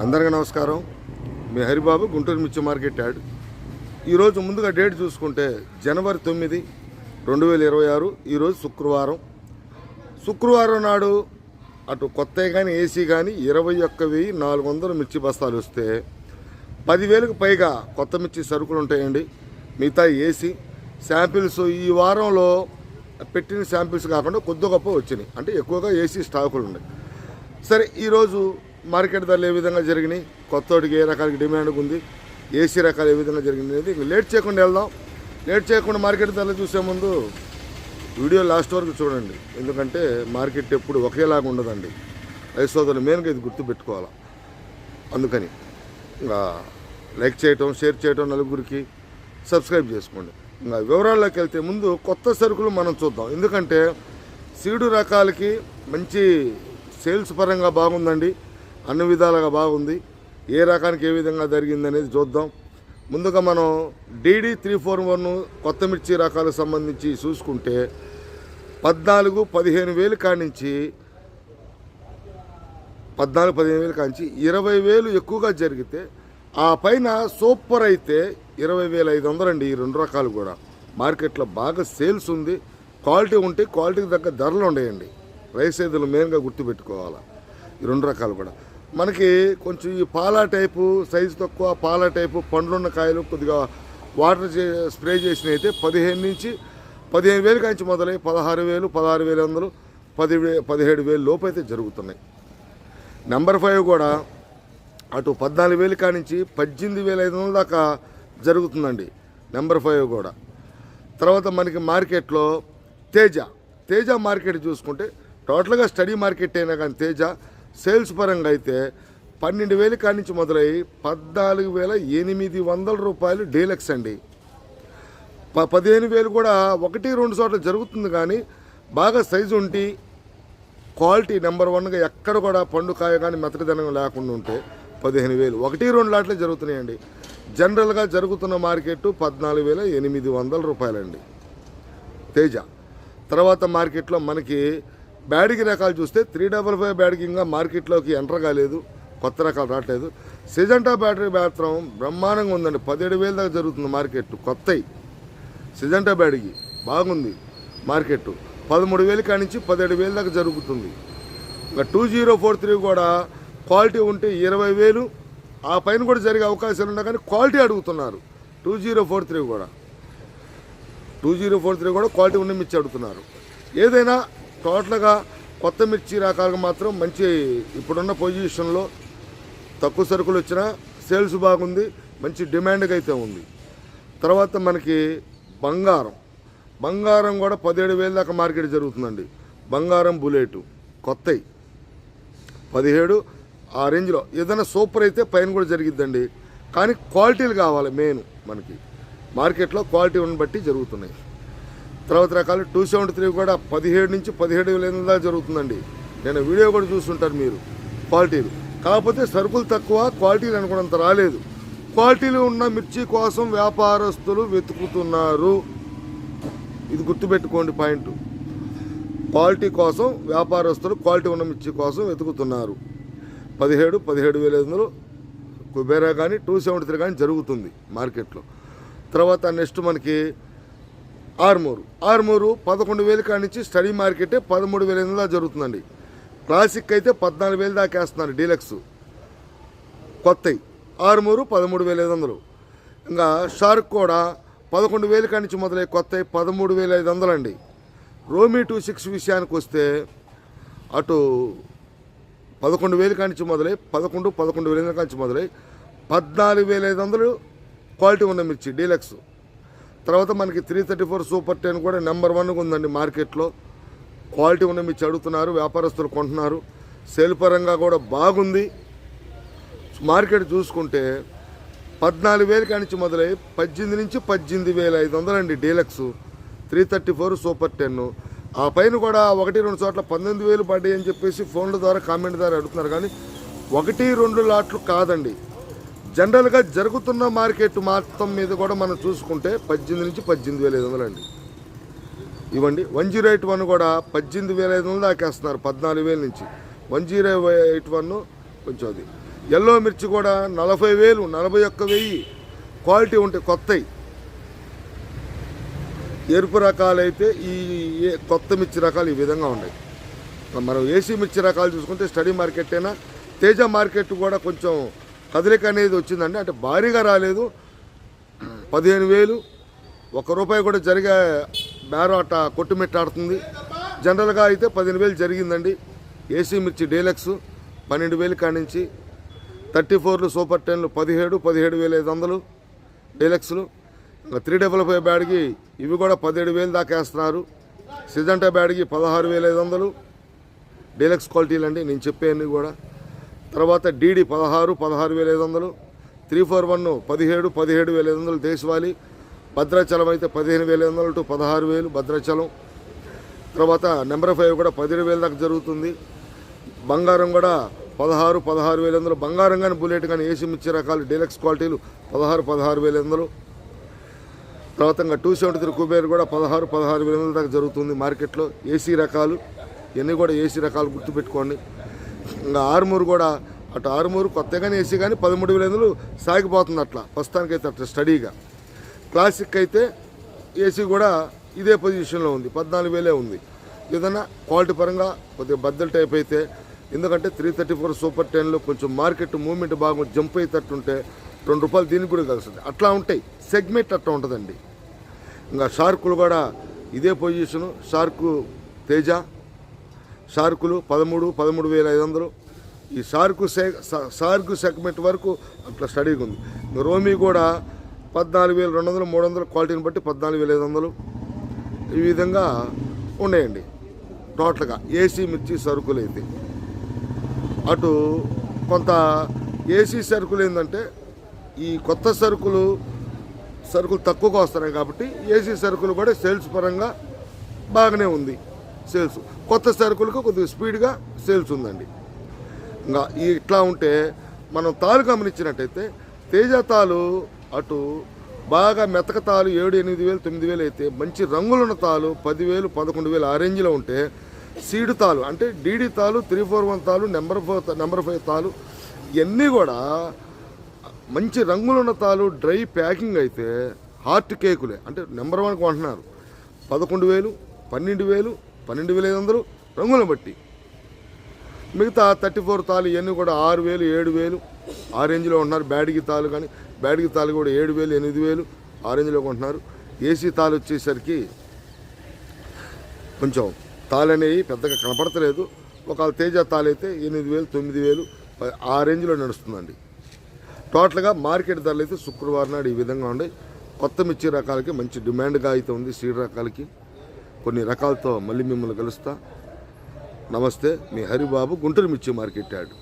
అందరికీ నమస్కారం. మీ హరిబాబు, గుంటూరు మిర్చి మార్కెట్ యాడ్. ఈరోజు ముందుగా డేట్ చూసుకుంటే జనవరి 9, 2026. ఈరోజు శుక్రవారం నాడు అటు కొత్త కానీ ఏసీ కానీ 21,400 మిర్చి బస్తాలు వస్తే 10,000కు పైగా కొత్త మిర్చి సరుకులు ఉంటాయండి. మిగతా ఏసీ శాంపిల్స్ ఈ వారంలో పెట్టిన శాంపిల్స్ కాకుండా కొద్ది గొప్ప వచ్చినాయి, అంటే ఎక్కువగా ఏసీ స్టాకులు ఉన్నాయి. సరే, ఈరోజు మార్కెట్ ధరలు ఏ విధంగా జరిగినాయి, కొత్తోడికి ఏ రకాలకి డిమాండ్ ఉంది, ఏసీ రకాలు ఏ విధంగా జరిగింది అనేది లేట్ చేయకుండా వెళ్దాం. లేట్ చేయకుండా మార్కెట్ ధరలు చూసే ముందు వీడియో లాస్ట్ వరకు చూడండి, ఎందుకంటే మార్కెట్ ఎప్పుడు ఒకేలాగా ఉండదండి. రైతు సోదరులు మెయిన్గా ఇది గుర్తుపెట్టుకోవాలి. అందుకని ఇంకా లైక్ చేయటం, షేర్ చేయటం, నలుగురికి సబ్స్క్రైబ్ చేసుకోండి. ఇంకా వివరాల్లోకి వెళ్తే ముందు కొత్త సరుకులు మనం చూద్దాం. ఎందుకంటే సీడు రకాలకి మంచి సేల్స్ పరంగా బాగుందండి, అన్ని విధాలుగా బాగుంది. ఏ రకానికి ఏ విధంగా జరిగింది అనేది చూద్దాం. ముందుగా మనం DD 341 కొత్త మిర్చి రకాలకు సంబంధించి చూసుకుంటే 14-15 వేలు కానించి 20,000 ఎక్కువగా జరిగితే, ఆ పైన సూపర్ అయితే 20,500 అండి. ఈ రెండు రకాలు కూడా మార్కెట్లో బాగా సేల్స్ ఉంది. క్వాలిటీ ఉంటే క్వాలిటీకి తగ్గ ధరలు ఉండేయండి. రైస్ ఏదులు మెయిన్గా గుర్తుపెట్టుకోవాలి. ఈ రెండు రకాలు కూడా మనకి కొంచెం ఈ పాలా టైపు, సైజు తక్కువ పాలా టైపు పండ్లున్న కాయలు కొద్దిగా వాటర్ స్ప్రే చేసిన అయితే 15,000 కాంచి మొదలై 16,000, 16,100, 17,000 లోపు అయితే జరుగుతున్నాయి. నెంబర్ 5 కూడా అటు 14,000 కానించి 18,500 దాకా జరుగుతుందండి. నెంబర్ 5 కూడా. తర్వాత మనకి మార్కెట్లో తేజ మార్కెట్ చూసుకుంటే టోటల్గా స్టడీ మార్కెట్ అయినా కానీ తేజ సేల్స్ పరంగా అయితే 12,000 కానించి మొదలై 14,800 రూపాయలు డీలక్స్ అండి. 15,000 కూడా 1-2 చోట్ల జరుగుతుంది, కానీ బాగా సైజు ఉండి క్వాలిటీ నెంబర్ 1గా ఎక్కడ కూడా పండుకాయ కానీ మెతకదనం లేకుండా ఉంటే 15,000 1-2 లాట్లే జరుగుతున్నాయండి. జనరల్గా జరుగుతున్న మార్కెట్ 14,800 రూపాయలండి తేజ. తర్వాత మార్కెట్లో మనకి బ్యాడిగి రకాలు చూస్తే 355 బ్యాడిగి ఇంకా మార్కెట్లోకి ఎంటర్ కాలేదు, కొత్త రకాలు రావట్లేదు. సిజంటా బ్యాటరీ మాత్రం బ్రహ్మాండంగా ఉందండి. 17,000 దాకా జరుగుతుంది మార్కెట్. కొత్త సిజంటా బ్యాడిగి బాగుంది మార్కెట్. 13,000 కానించి 17,000 దాకా జరుగుతుంది. ఇంకా 2043 కూడా క్వాలిటీ ఉంటే 20,000 ఆ పైన కూడా జరిగే అవకాశాలు ఉన్నాయి, కానీ క్వాలిటీ అడుగుతున్నారు. 2043 కూడా క్వాలిటీ ఉన్న మిర్చి అడుగుతున్నారు. ఏదైనా టోటల్గా కొత్త మిర్చి రకాలకు మాత్రం మంచి ఇప్పుడున్న పొజిషన్లో తక్కువ సరుకులు వచ్చినా సేల్స్ బాగుంది, మంచి డిమాండ్గా అయితే ఉంది. తర్వాత మనకి బంగారం కూడా 17,000 దాకా మార్కెట్ జరుగుతుందండి. బంగారం బుల్లెట్ కొత్త 17 ఆ రేంజ్లో. ఏదైనా సూపర్ అయితే పైన కూడా జరిగిద్దండి, కానీ క్వాలిటీలు కావాలి మెయిన్. మనకి మార్కెట్లో క్వాలిటీ ఉన్న బట్టి జరుగుతున్నాయి. తర్వాత రకాలు 273 కూడా 17 నుంచి 17,000 దాకా జరుగుతుందండి. నేను వీడియో కూడా చూస్తుంటారు మీరు. క్వాలిటీలు కాకపోతే సరుకులు తక్కువ, క్వాలిటీలు అనుకున్నంత రాలేదు. క్వాలిటీలు ఉన్న మిర్చి కోసం వ్యాపారస్తులు వెతుకుతున్నారు. ఇది గుర్తుపెట్టుకోండి పాయింట్. క్వాలిటీ కోసం వ్యాపారస్తులు క్వాలిటీ ఉన్న మిర్చి కోసం వెతుకుతున్నారు. 17,500 కుబేరా కానీ 273 కానీ జరుగుతుంది మార్కెట్లో. తర్వాత నెక్స్ట్ మనకి ఆర్మూరు 11,000 కానించి స్టడీ మార్కెటే 13,500 దాకా జరుగుతుందండి. క్లాసిక్ అయితే 14,000 దాకా వేస్తున్నారు డీలక్స్. కొత్త ఆర్మూరు 13,500. ఇంకా షార్క్ కూడా 11,000 కానించి మొదలై కొత్త 13,500 అండి. రోమీ 26 విషయానికి వస్తే అటు 11,000 కానించి మొదలై 11,000 కానించి మొదలై 14,500 క్వాలిటీ ఉన్న మిర్చి డీలక్స్. తర్వాత మనకి 334 సూపర్ 10 కూడా నెంబర్ 1గా ఉందండి మార్కెట్లో. క్వాలిటీ ఉన్న మిర్చి అడుగుతున్నారు, వ్యాపారస్తులు కొంటున్నారు. సేల్ పరంగా కూడా బాగుంది. మార్కెట్ చూసుకుంటే 14,000 కానించి మొదలై 18 నుంచి 18,500 అండి డీలక్స్. 334 సూపర్ 10. ఆ పైన కూడా 1-2 చోట్ల 19,000 పడ్డాయి అని చెప్పేసి ఫోన్ల ద్వారా కామెంట్ ద్వారా అడుగుతున్నారు, కానీ 1-2 లాట్లు కాదండి. జనరల్గా జరుగుతున్న మార్కెట్ మొత్తం మీద కూడా మనం చూసుకుంటే 18 నుంచి 18,500 అండి. ఇవ్వండి 108 కూడా 18,500 దాకేస్తున్నారు 14,000 నుంచి. 108 కొంచెం అది. ఎల్లో మిర్చి కూడా 40,000, 41,000 క్వాలిటీ ఉంటాయి కొత్తవి. ఎరుపు రకాలైతే ఈ కొత్త మిర్చి రకాలు ఈ విధంగా ఉన్నాయి. మనం ఏసీ మిర్చి రకాలు చూసుకుంటే స్టడీ మార్కెట్ అయినా తేజ మార్కెట్ కూడా కొంచెం కదలిక అనేది వచ్చిందండి. అంటే భారీగా రాలేదు. 15,000, ₹1 కూడా జరిగే బేరం అట్ట కొట్టుమిట్టాడుతుంది. జనరల్గా అయితే 15,000 జరిగిందండి. ఏసీ మిర్చి డీలక్స్ 12,000 కానించి, 34లు సూపర్ 10లు 17,500 డీలక్స్లు. ఇంకా 355 బ్యాడ్కి ఇవి కూడా 17,000 దాకా వేస్తున్నారు. సిజంటా బ్యాడ్కి 16,500 డీలక్స్ క్వాలిటీలు అండి నేను చెప్పేవన్నీ కూడా. తర్వాత డీడీ 16,500, 341 17,500 దేశవాళీ. భద్రాచలం అయితే 15,500 to 16,000 భద్రాచలం. తర్వాత నెంబర్ 5 కూడా 17,000 దాకా జరుగుతుంది. బంగారం కూడా 16,500 బంగారం కానీ బుల్లెట్ కానీ ఏసీ మిర్చి రకాలు డీలక్స్ క్వాలిటీలు 16,500. తర్వాత ఇంకా 273 కుబేర్ కూడా 16,500 దాకా జరుగుతుంది మార్కెట్లో. ఏసీ రకాలు ఇవన్నీ కూడా ఏసీ రకాలు గుర్తుపెట్టుకోండి. ఇంకా ఆర్మూరు కూడా అటు ఆర్మూరు కొత్తగానే ఏసీ కానీ 13,000 సాగిపోతుంది అట్లా ప్రస్తుతానికైతే అట్లా స్టడీగా. క్లాసిక్ అయితే ఏసీ కూడా ఇదే పొజిషన్లో ఉంది, 14,000 ఉంది. ఏదైనా క్వాలిటీ పరంగా కొద్దిగా బద్దలు టైప్ అయితే, ఎందుకంటే 334 సూపర్ 10లో కొంచెం మార్కెట్ మూవ్మెంట్ బాగా జంప్ అయ్యేటట్టుంటే ₹2 దీనికి కూడా కలుస్తుంది. అట్లా ఉంటాయి సెగ్మెంట్ అట్లా ఉంటుందండి. ఇంకా షార్కులు కూడా ఇదే పొజిషను. షార్కు తేజ షార్కులు 13,500. ఈ షార్కు సెగ్మెంట్ వరకు అట్లా స్టడీగా ఉంది. రోమీ కూడా 14,200, 300 క్వాలిటీని బట్టి 14,500 ఈ విధంగా ఉన్నాయండి టోటల్గా ఏసీ మిర్చి సరుకులు అయితే. అటు కొంత ఏసీ సరుకులు ఏంటంటే ఈ కొత్త సరుకులు తక్కువగా వస్తున్నాయి కాబట్టి ఏసీ సరుకులు కూడా సేల్స్ పరంగా బాగానే ఉంది. సేల్స్ కొత్త సరుకులకు కొద్దిగా స్పీడ్గా సేల్స్ ఉందండి. ఇంకా ఇట్లా ఉంటే మనం తాలు గమనించినట్టయితే తేజ తాలు అటు బాగా మెతక తాలు 7,000, 8,000, 9,000 అయితే మంచి రంగులున్న తాలు 10,000, 11,000 ఆ రేంజ్లో ఉంటే సీడ్ తాలు అంటే డీడీ తాలు 341 తాలు నెంబర్ 5 తాలు ఇవన్నీ కూడా మంచి రంగులున్న తాలు డ్రై ప్యాకింగ్ అయితే హార్ట్ కేకులే అంటే నెంబర్ 1 కొంటున్నారు. 11,000, 12,000, 12,500 రంగులను బట్టి. మిగతా 34 తాలు ఇవన్నీ కూడా 6,000, 7,000 ఆ రేంజ్లో ఉంటున్నారు. బ్యాడ్గి తాలు కానీ బ్యాడ్గి తాలు కూడా 7,000, 8,000 ఆ రేంజ్లో కొంటున్నారు. ఏసీ తాలు వచ్చేసరికి కొంచెం తాలు అనేవి పెద్దగా కనపడతలేదు. ఒకవేళ తేజ తాలు అయితే 8,000, 9,000 ఆ రేంజ్లో నడుస్తుందండి. టోటల్గా మార్కెట్ ధరలు అయితే శుక్రవారం నాడు ఈ విధంగా ఉండే. కొత్త మిర్చి రకాలకి మంచి డిమాండ్గా అయితే ఉంది. సీడ్ రకాలకి కొన్ని రకాలతో మళ్ళీ మిమ్మల్ని కలుస్తా. నమస్తే, మీ హరిబాబు, గుంటూరు మిర్చి మార్కెట్ యార్డ్.